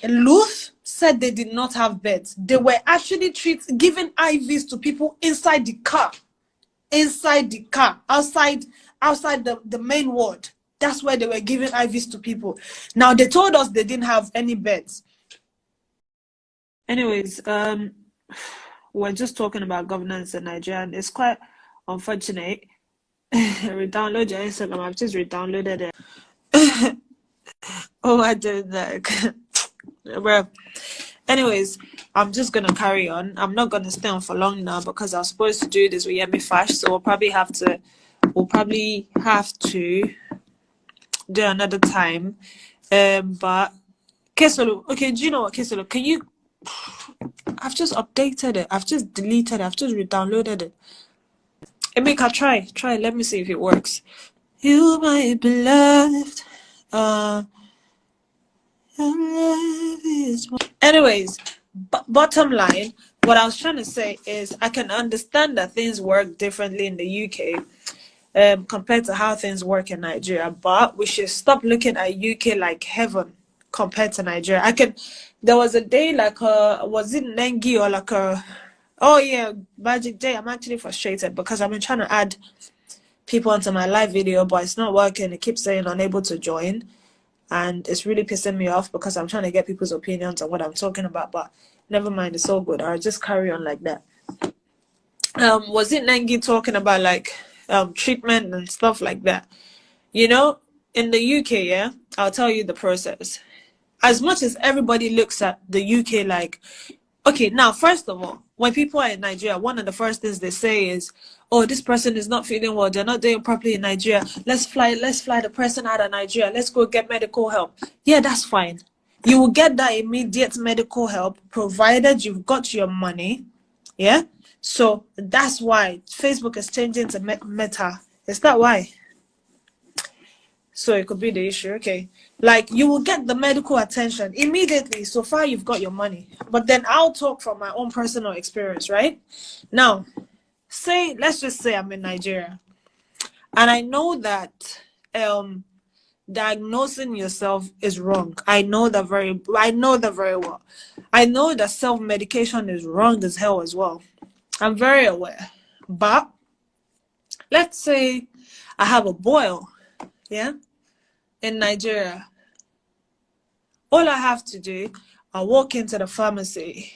Luth said they did not have beds. They were actually giving IVs to people inside the car. Outside the main ward. That's where they were giving IVs to people. Now they told us they didn't have any beds. Anyways, we're just talking about governance in Nigeria, and it's quite unfortunate. Re-download your Instagram. I've just re-downloaded it. Oh, I did that. Well, anyways, I'm just gonna carry on. I'm not gonna stay on for long now because I was supposed to do this with Yemi Fash, so we'll probably have to do another time. But Kesolo, okay, do you know what, Kesolo? Can you? I've just updated it. I've just deleted it. I've just re-downloaded it. Emeka, try. Let me see if it works. You, my beloved. Anyways, bottom line, what I was trying to say is I can understand that things work differently in the UK compared to how things work in Nigeria, but we should stop looking at UK like heaven compared to Nigeria. There was a day like was it Nengi or like oh yeah, Magic Day. I'm actually frustrated because I've been trying to add people onto my live video, but it's not working. It keeps saying unable to join. And it's really pissing me off because I'm trying to get people's opinions on what I'm talking about, but never mind, it's all good. I'll just carry on like that. Was it Nengi talking about like treatment and stuff like that? You know, in the UK, yeah, I'll tell you the process. As much as everybody looks at the UK like, okay, now, first of all, when people are in Nigeria, one of the first things they say is, oh, this person is not feeling well. They're not doing properly in Nigeria. Let's fly the person out of Nigeria. Let's go get medical help. Yeah, that's fine. You will get that immediate medical help provided you've got your money. Yeah? So that's why Facebook is changing to Meta. Is that why? So it could be the issue. Okay. Like, you will get the medical attention immediately so far you've got your money. But then I'll talk from my own personal experience, right? Now, let's just say I'm in Nigeria. And I know that diagnosing yourself is wrong. I know that very well. I know that self-medication is wrong as hell as well. I'm very aware. But let's say I have a boil, yeah, in Nigeria. All I have to do, I walk into the pharmacy.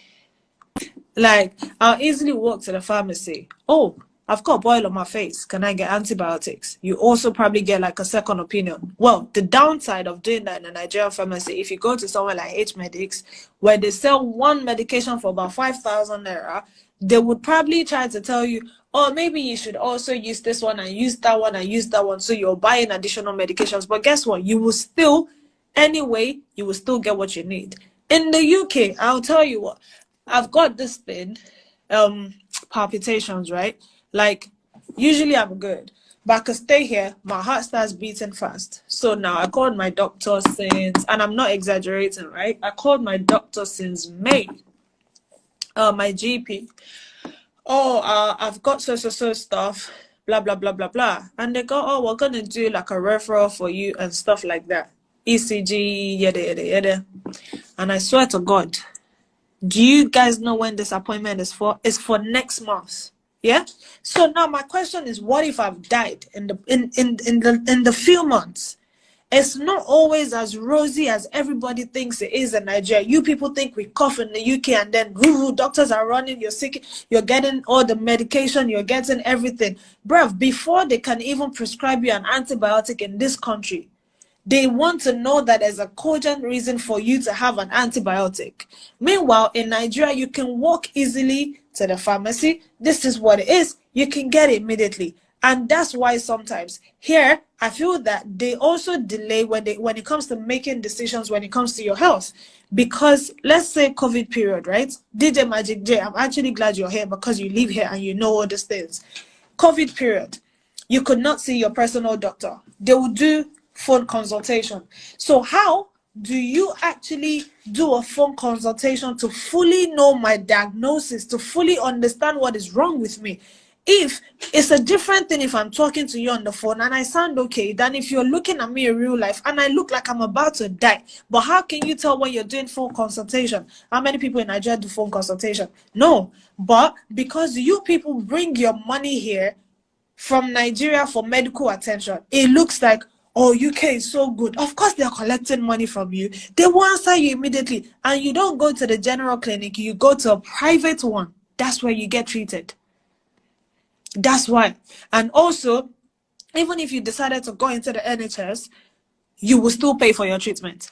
Like, I'll easily walk to the pharmacy. Oh, I've got a boil on my face. Can I get antibiotics? You also probably get like a second opinion. Well, the downside of doing that in a Nigerian pharmacy, if you go to somewhere like H-Medics, where they sell one medication for about 5,000 naira, they would probably try to tell you, oh, maybe you should also use this one and use that one and use that one. So you're buying additional medications. But guess what? You will still, anyway, you will still get what you need. In the UK, I'll tell you what, I've got this thing, palpitations, right? Like, usually I'm good, but I could stay here, my heart starts beating fast. So now I called my doctor since, and I'm not exaggerating, right? I called my doctor since May, my GP. Oh, I've got so stuff, blah, blah, blah, blah, blah. And they go, oh, we're going to do like a referral for you and stuff like that. ECG, yada. And I swear to God, do you guys know when this appointment is for? It's for next month. Yeah. So now my question is, what if I've died in the few months? It's not always as rosy as everybody thinks it is in Nigeria. You people think we cough in the UK and then doctors are running, you're sick, you're getting all the medication, you're getting everything. Bruv, before they can even prescribe you an antibiotic in this country, they want to know that there's a cogent reason for you to have an antibiotic. Meanwhile, in Nigeria, you can walk easily to the pharmacy. This is what it is. You can get it immediately. And that's why sometimes here, I feel that they also delay when it comes to making decisions when it comes to your health. Because let's say COVID period, right? DJ Magic J, I'm actually glad you're here because you live here and you know all these things. COVID period, you could not see your personal doctor. They will do phone consultation. So how do you actually do a phone consultation to fully know my diagnosis, to fully understand what is wrong with me? if it's a different thing if I'm talking to you on the phone and I sound okay than if you're looking at me in real life and I look like I'm about to die. But how can you tell when you're doing phone consultation? How many people in Nigeria do phone consultation? No. But because you people bring your money here from Nigeria for medical attention, it looks like, oh, UK is so good. Of course, they're collecting money from you. They will answer you immediately. And you don't go to the general clinic. You go to a private one. That's where you get treated. That's why. And also, even if you decided to go into the NHS, you will still pay for your treatment.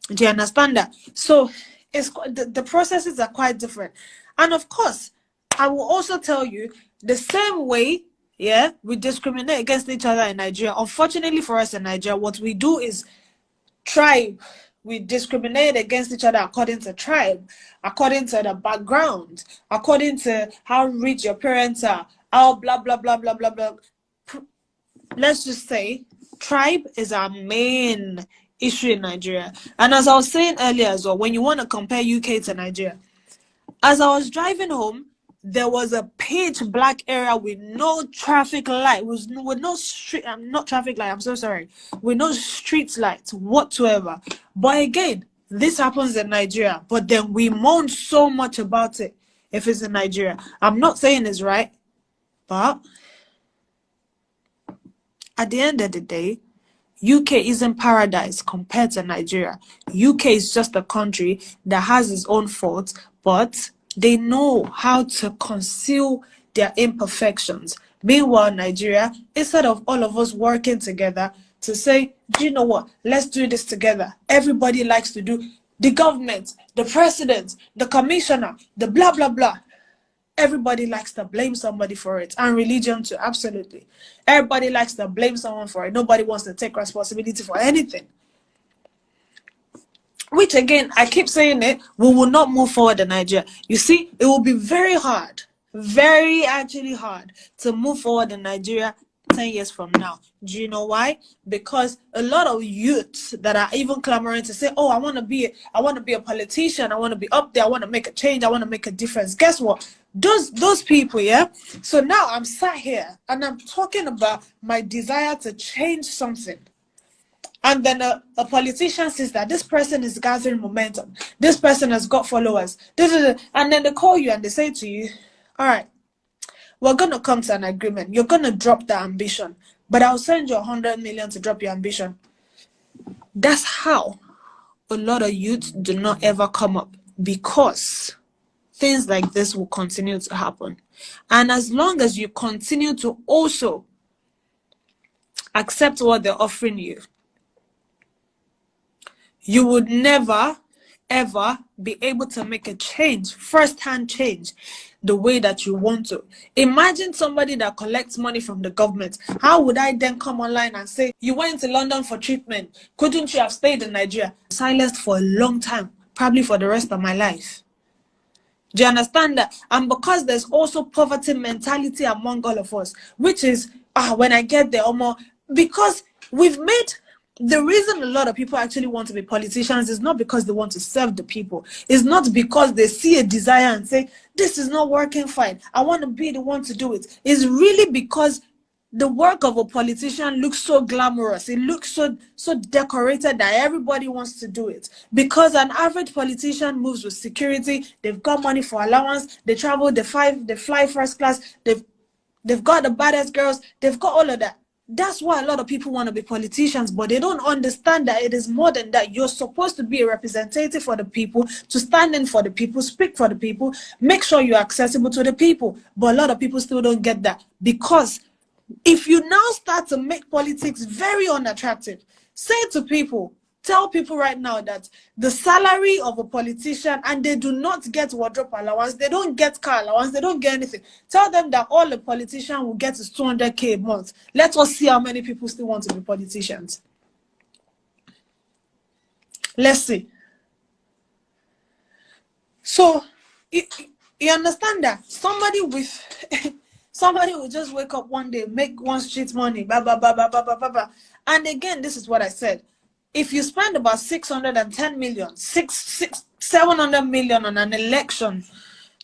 Do you understand that? So it's the processes are quite different. And of course, I will also tell you the same way, yeah, we discriminate against each other in Nigeria. Unfortunately for us in Nigeria, what we do is tribe. We discriminate against each other according to tribe, according to the background, according to how rich your parents are, how blah, blah, blah, blah, blah, blah. Let's just say tribe is our main issue in Nigeria. And as I was saying earlier as well, when you want to compare UK to Nigeria, as I was driving home, there was a pitch black area with no traffic light, with no street, not traffic light, I'm so sorry, with no street lights whatsoever. But again, this happens in Nigeria, but then we moan so much about it if it's in Nigeria. I'm not saying it's right, but at the end of the day, UK isn't paradise compared to Nigeria. UK is just a country that has its own faults, but they know how to conceal their imperfections. Meanwhile, Nigeria, instead of all of us working together to say, do you know what, let's do this together. Everybody likes to do, the government, the president, the commissioner, the blah, blah, blah. Everybody likes to blame somebody for it, and religion too, absolutely. Everybody likes to blame someone for it. Nobody wants to take responsibility for anything. Which again, I keep saying it, we will not move forward in Nigeria. You see, it will be very hard, very actually hard to move forward in Nigeria 10 years from now. Do you know why? Because a lot of youths that are even clamoring to say, oh, I want to be a politician, I want to be up there, I want to make a change, I want to make a difference. Guess what? Those people, yeah? So now I'm sat here and I'm talking about my desire to change something. And then a politician says that this person is gathering momentum. This person has got followers. And then they call you and they say to you, all right, we're going to come to an agreement. You're going to drop the ambition, but I'll send you 100 million to drop your ambition. That's how a lot of youths do not ever come up, because things like this will continue to happen. And as long as you continue to also accept what they're offering you, you would never, ever be able to make a change, first-hand change, the way that you want to. Imagine somebody that collects money from the government. How would I then come online and say, you went to London for treatment, couldn't you have stayed in Nigeria? Silenced for a long time, probably for the rest of my life. Do you understand that? And because there's also poverty mentality among all of us, which is, when I get there, because we've made... The reason a lot of people actually want to be politicians is not because they want to serve the people. It's not because they see a desire and say, this is not working fine, I want to be the one to do it. It's really because the work of a politician looks so glamorous. It looks so decorated that everybody wants to do it. Because an average politician moves with security. They've got money for allowance. They travel, they fly first class. They've got the baddest girls. They've got all of that. That's why a lot of people want to be politicians, but they don't understand that it is more than that. You're supposed to be a representative for the people, to stand in for the people, speak for the people, make sure you're accessible to the people. But a lot of people still don't get that, because if you now start to make politics very unattractive, say to people, tell people right now that the salary of a politician, and they do not get wardrobe allowance, they don't get car allowance, they don't get anything. Tell them that all a politician will get is 200K a month. Let us see how many people still want to be politicians. Let's see. So, you understand that? Somebody will just wake up one day, make one street money, blah, blah, blah, blah, blah, blah, blah. And again, this is what I said. If you spend about 610 million, 700 million on an election,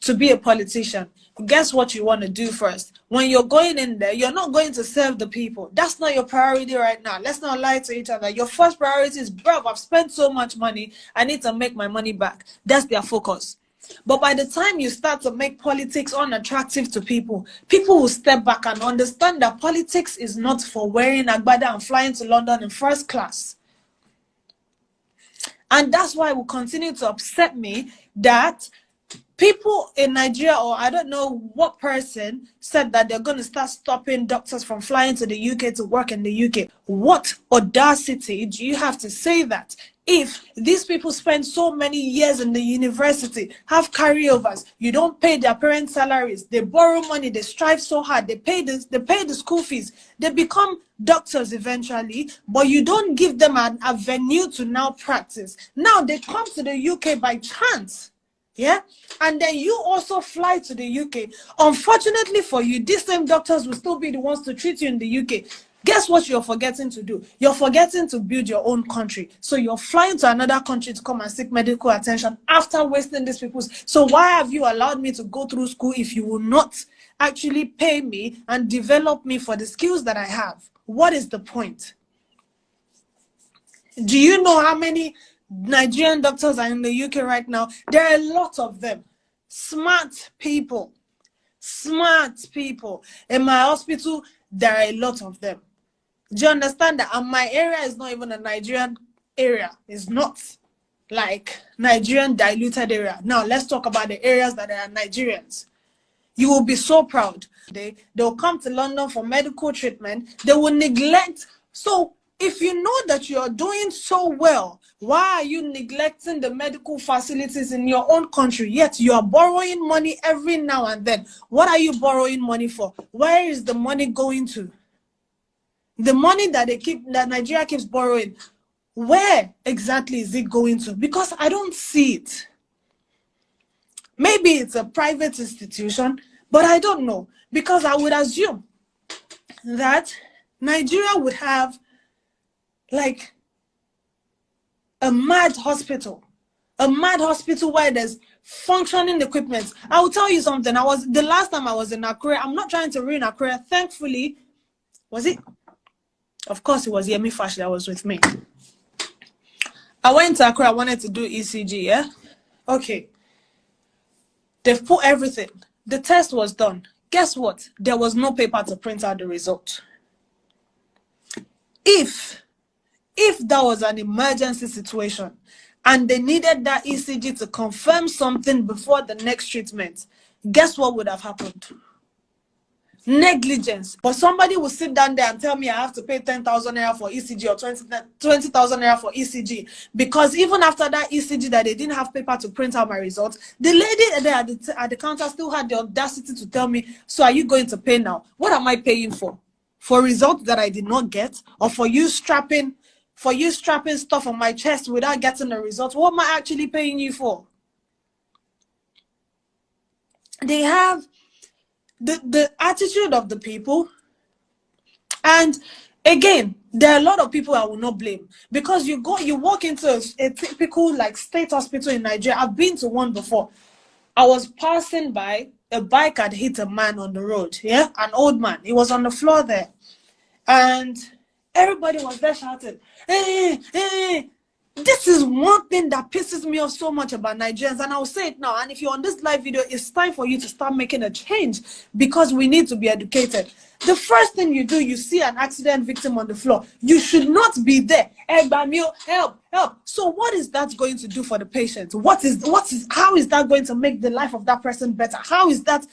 to be a politician, guess what you want to do first? When you're going in there, you're not going to serve the people. That's not your priority right now. Let's not lie to each other. Your first priority is, bro, I've spent so much money. I need to make my money back. That's their focus. But by the time you start to make politics unattractive to people, people will step back and understand that politics is not for wearing agbada and flying to London in first class. And that's why it will continue to upset me that people in Nigeria, or I don't know what person, said that they're going to start stopping doctors from flying to the UK to work in the UK. What audacity do you have to say that? If these people spend so many years in the university, have carryovers, you don't pay their parents' salaries, they borrow money, they strive so hard, they pay the school fees, they become doctors eventually, but you don't give them an avenue to now practice. Now they come to the UK by chance. Yeah, and then you also fly to the UK. Unfortunately for you, these same doctors will still be the ones to treat you in the UK. Guess what you're forgetting to do? You're forgetting to build your own country. So you're flying to another country to come and seek medical attention after wasting these people's. So why have you allowed me to go through school if you will not actually pay me and develop me for the skills that I have? What is the point? Do you know how many Nigerian doctors are in the UK right now? There are a lot of them. Smart people. Smart people. In my hospital, there are a lot of them. Do you understand that? And my area is not even a Nigerian area. It's not like Nigerian diluted area. Now, let's talk about the areas that are Nigerians. You will be so proud. They'll come to London for medical treatment. They will neglect. So, if you know that you're doing so well, why are you neglecting the medical facilities in your own country? Yet you are borrowing money every now and then. What are you borrowing money for? Where is the money going to? The money that Nigeria keeps borrowing, where exactly is it going to? Because I don't see it. Maybe it's a private institution, but I don't know. Because I would assume that Nigeria would have like a mad hospital where there's functioning equipment. I will tell you something. The last time I was in Accra, I'm not trying to ruin Accra. Thankfully, was it? Of course, it was Yemi Fash that was with me. I went to Accra. I wanted to do ECG. Yeah, okay. They've put everything. The test was done. Guess what? There was no paper to print out the result. If that was an emergency situation and they needed that ECG to confirm something before the next treatment, guess what would have happened? Negligence. But somebody will sit down there and tell me I have to pay 10,000 naira for ECG or 20,000 naira for ECG, because even after that ECG that they didn't have paper to print out my results, the lady there at the counter still had the audacity to tell me, so are you going to pay now? What am I paying for? For results that I did not get, or for you strapping stuff on my chest without getting the results? What am I actually paying you for? They have the attitude of the people. And again, there are a lot of people I will not blame, because you walk into a typical like state hospital in Nigeria. I've been to one before. I was passing by, a bike had hit a man on the road. Yeah, an old man. He was on the floor there, and everybody was there shouting, hey, hey. This is one thing that pisses me off so much about Nigerians, and I'll say it now. And if you're on this live video, it's time for you to start making a change, because we need to be educated. The first thing you do, you see an accident victim on the floor, you should not be there. Help, help. So what is that going to do for the patient? How is that going to make the life of that person better? How is that?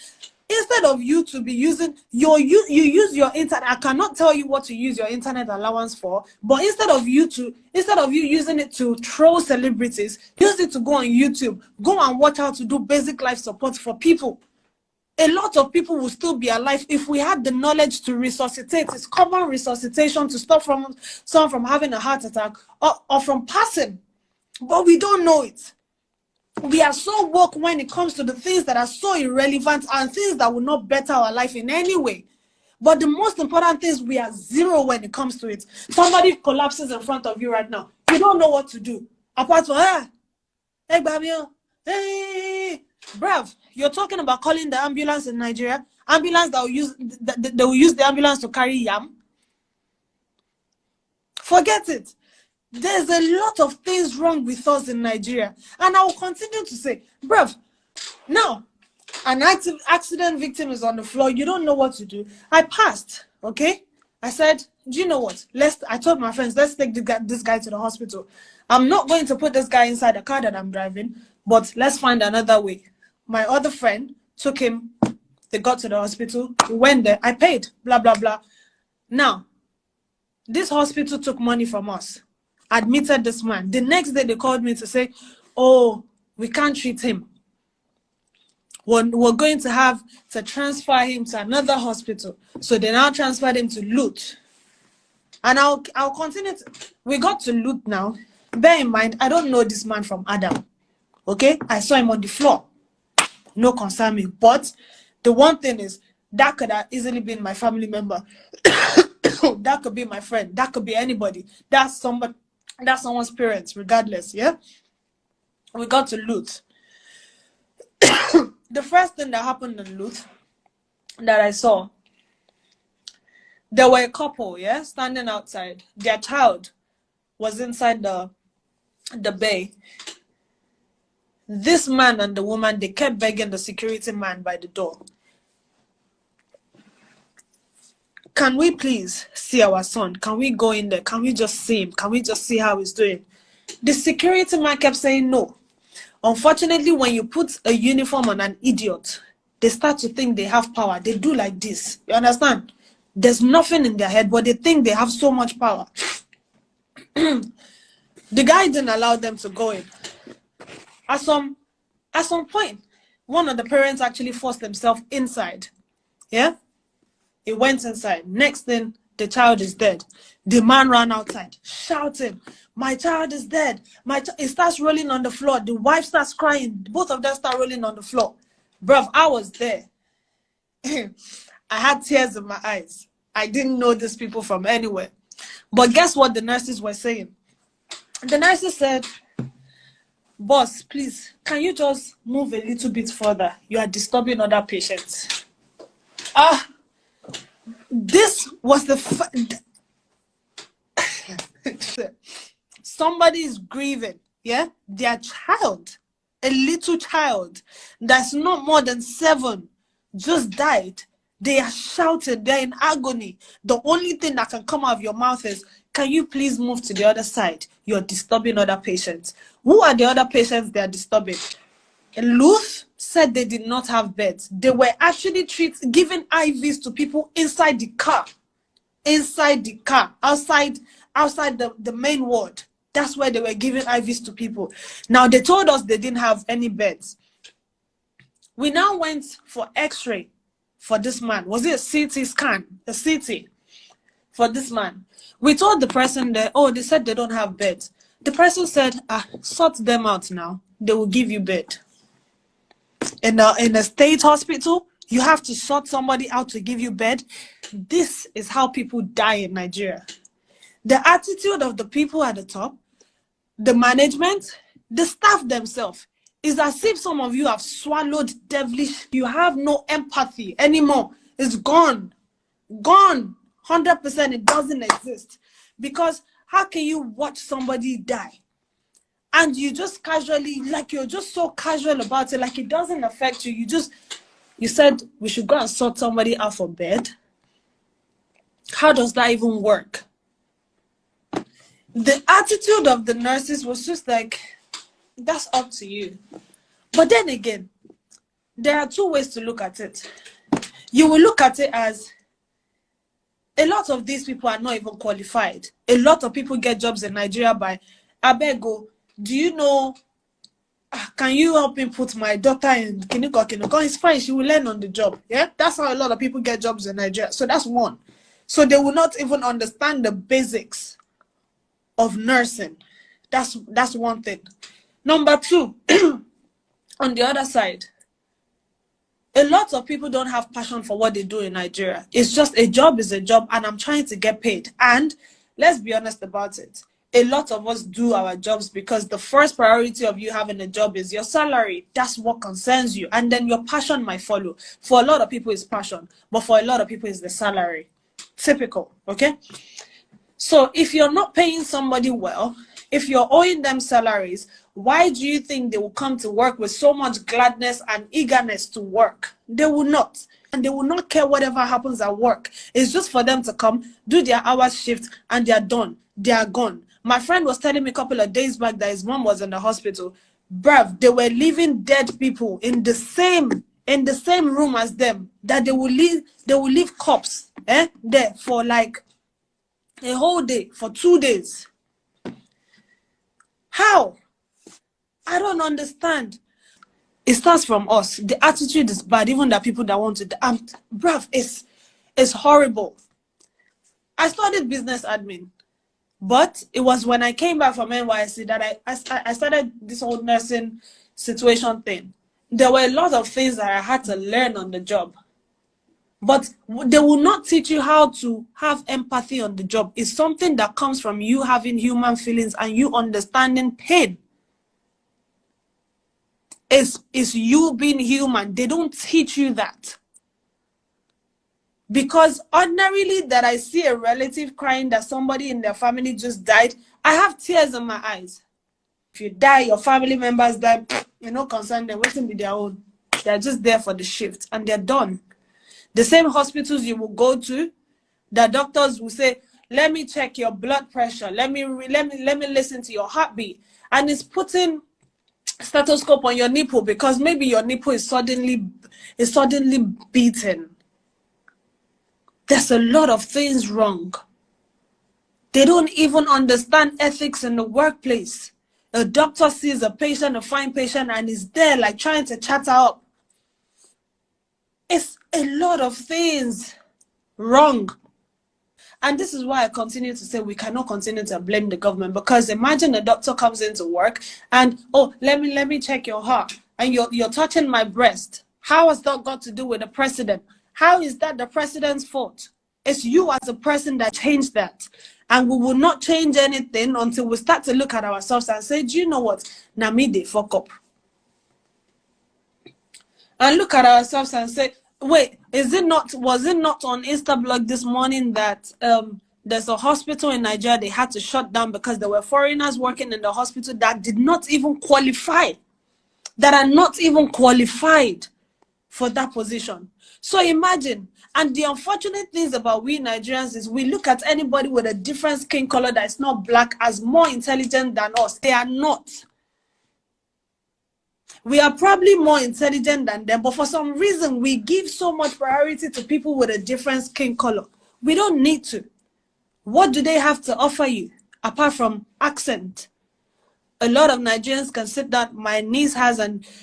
Instead of you to be using you use your internet. I cannot tell you what to use your internet allowance for, but instead of you using it to troll celebrities, use it to go on YouTube, go and watch how to do basic life support for people. A lot of people will still be alive if we had the knowledge to resuscitate. It's common resuscitation to stop someone from having a heart attack or from passing, but we don't know it. We are so woke when it comes to the things that are so irrelevant and things that will not better our life in any way. But the most important thing is we are zero when it comes to it. Somebody collapses in front of you right now. You don't know what to do. Apart from, Hey, bruv, you're talking about calling the ambulance in Nigeria? Ambulance that will use they will use the ambulance to carry yam? Forget it. There's a lot of things wrong with us in Nigeria, and I will continue to say, bruv, now an accident victim is on the floor. You don't know what to do. I passed. Okay, I said, do you know what? I told my friends, let's take this guy to the hospital. I'm not going to put this guy inside the car that I'm driving, but let's find another way. My other friend took him. They got to the hospital. We went there. I paid. Blah, blah, blah. Now, this hospital took money from us. Admitted this man. The next day, they called me to say, oh, we can't treat him. We're going to have to transfer him to another hospital. So they now transferred him to Lut. And I'll continue. We got to Lut now. Bear in mind, I don't know this man from Adam. Okay? I saw him on the floor. No concern me. But the one thing is, that could have easily been my family member. That could be my friend. That could be anybody. That's somebody. That's someone's parents, regardless. Yeah? We got to Lut. The first thing that happened in Lut that I saw, there were a couple, yeah, standing outside. Their child was inside the bay. This man and the woman, they kept begging the security man by the door. Can we please see our son? Can we go in there? Can we just see him? Can we just see how he's doing? The security man kept saying no. Unfortunately, when you put a uniform on an idiot, they start to think they have power. They do like this. You understand? There's nothing in their head, but they think they have so much power. The guy didn't allow them to go in. At some point, one of the parents actually forced themselves inside. Yeah? He went inside. Next thing, the child is dead. The man ran outside, shouting, my child is dead. It starts rolling on the floor. The wife starts crying. Both of them start rolling on the floor. Bruv, I was there. I had tears in my eyes. I didn't know these people from anywhere. But guess what the nurses were saying? The nurses said, boss, please, can you just move a little bit further? You are disturbing other patients. This was the... Somebody is grieving, yeah? Their child, a little child that's not more than 7, just died. They are shouting, they're in agony. The only thing that can come out of your mouth is, can you please move to the other side? You're disturbing other patients. Who are the other patients they are disturbing? Luth said they did not have beds. They were actually giving IVs to people inside the car. Inside the car, outside the main ward. That's where they were giving IVs to people. Now, they told us they didn't have any beds. We now went for x-ray for this man. Was it a CT scan? A CT for this man. We told the person there, oh, they said they don't have beds. The person said, sort them out now. They will give you bed. In a state hospital, you have to sort somebody out to give you bed. This is how people die in Nigeria. The attitude of the people at the top, the management, the staff themselves, is as if some of you have swallowed devilish. You have no empathy anymore. It's gone. Gone. 100%. It doesn't exist. Because how can you watch somebody die? And you just casually, like you're just so casual about it, like it doesn't affect you. You said we should go and sort somebody out for bed. How does that even work? The attitude of the nurses was just like, that's up to you. But then again, there are 2 ways to look at it. You will look at it as a lot of these people are not even qualified. A lot of people get jobs in Nigeria by, Abego, do you know, can you help me put my daughter in Kiniko? It's fine, she will learn on the job. Yeah, that's how a lot of people get jobs in Nigeria. So that's one. So they will not even understand the basics of nursing. That's one thing. Number 2, on the other side, a lot of people don't have passion for what they do in Nigeria. It's just a job is a job, and I'm trying to get paid. And let's be honest about it. a lot of us do our jobs because the first priority of you having a job is your salary. That's what concerns you. And then your passion might follow. For a lot of people, it's passion. But for a lot of people, it's the salary. Typical, okay? So if you're not paying somebody well, if you're owing them salaries, why do you think they will come to work with so much gladness and eagerness to work? They will not. And they will not care whatever happens at work. It's just for them to come, do their hours shift, and they're done. They are gone. My friend was telling me a couple of days back that his mom was in the hospital. Bruv, they were leaving dead people in the same room as them. That they will leave corpse there for like a whole day, for 2 days. How? I don't understand. It starts from us. The attitude is bad, even the people that want to. Bruv, it's horrible. I studied business admin, but it was when I came back from NYC that I started this whole nursing situation thing. There were a lot of things that I had to learn on the job. But they will not teach you how to have empathy on the job. It's something that comes from you having human feelings and you understanding pain. It's you being human. They don't teach you that. Because ordinarily that I see a relative crying that somebody in their family just died, I have tears in my eyes. If you die, your family members die, you're not concerned, they're waiting with their own. They're just there for the shift and they're done. The same hospitals you will go to, the doctors will say, let me check your blood pressure. Let me listen to your heartbeat. And it's putting stethoscope on your nipple because maybe your nipple is suddenly beaten. There's a lot of things wrong. They don't even understand ethics in the workplace. A doctor sees a patient, a fine patient, and is there like trying to chat her up. It's a lot of things wrong. And this is why I continue to say we cannot continue to blame the government, because imagine a doctor comes into work and, oh, let me check your heart, and you're touching my breast. How has that got to do with the president? How is that the president's fault? It's you as a person that changed that. And we will not change anything until we start to look at ourselves and say, do you know what? Now me they fuck up. And look at ourselves and say, wait, was it not on Instablog this morning that there's a hospital in Nigeria they had to shut down because there were foreigners working in the hospital that did not even qualify, that are not even qualified for that position. So imagine, and the unfortunate things about we Nigerians is we look at anybody with a different skin color that is not black as more intelligent than us. They are not. We are probably more intelligent than them, but for some reason, we give so much priority to people with a different skin color. We don't need to. What do they have to offer you, apart from accent? A lot of Nigerians can sit down. My niece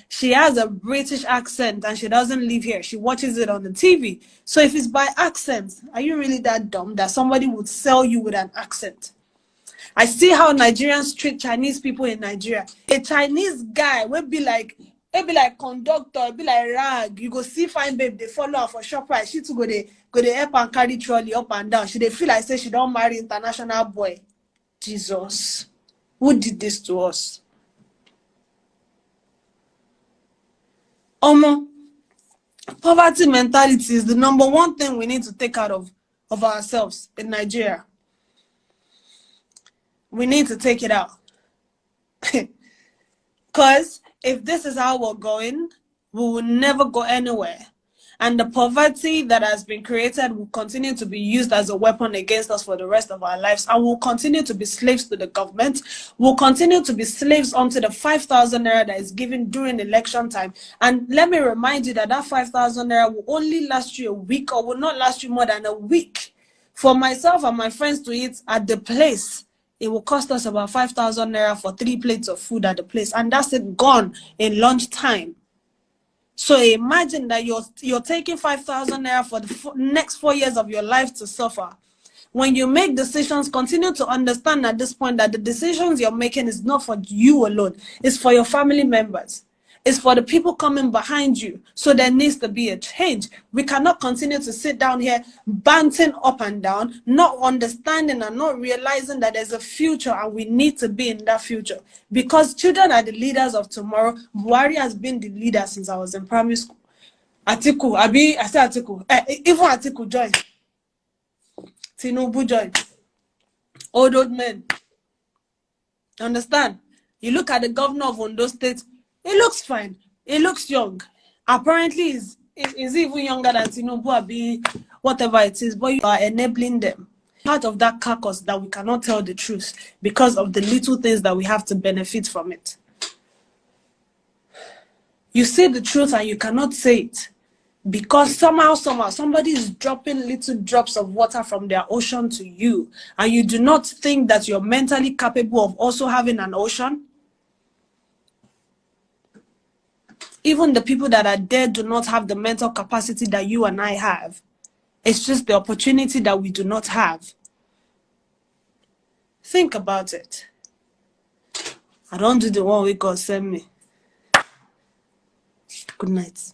she has a British accent, and she doesn't live here. She watches it on the TV. So if it's by accent, are you really that dumb that somebody would sell you with an accent? I see how Nigerians treat Chinese people in Nigeria. A Chinese guy will be like conductor, be like rag. You go see fine babe, they follow her for ShopRite. She too go they help and carry trolley up and down. She they feel like say she don't marry international boy. Jesus, who did this to us? Poverty mentality is the number one thing we need to take out of ourselves in Nigeria. We need to take it out. Because if this is how we're going, we will never go anywhere. And the poverty that has been created will continue to be used as a weapon against us for the rest of our lives. And we'll continue to be slaves to the government. We'll continue to be slaves onto the 5,000 naira that is given during election time. And let me remind you that 5,000 naira will only last you a week, or will not last you more than a week. For myself and my friends to eat at the place, it will cost us about 5,000 naira for 3 plates of food at the place. And that's it gone in lunchtime. So imagine that you're taking 5,000 naira for the next 4 years of your life to suffer. When you make decisions, continue to understand at this point that the decisions you're making is not for you alone. It's for your family members. It's for the people coming behind you. So there needs to be a change. We cannot continue to sit down here banting up and down, not understanding and not realizing that there's a future and we need to be in that future. Because children are the leaders of tomorrow. Buhari has been the leader since I was in primary school. Atiku, I say Atiku. Even Atiku joined. Tinubu joined. Old men. Understand? You look at the governor of Ondo State, it looks fine. It looks young. Apparently, is even younger than Tinubu, whatever it is, but you are enabling them. Part of that carcass that we cannot tell the truth because of the little things that we have to benefit from it. You say the truth and you cannot say it because somehow somebody is dropping little drops of water from their ocean to you, and you do not think that you're mentally capable of also having an ocean. Even the people that are there do not have the mental capacity that you and I have. It's just the opportunity that we do not have. Think about it. I don't do the one way God sent me. Good night.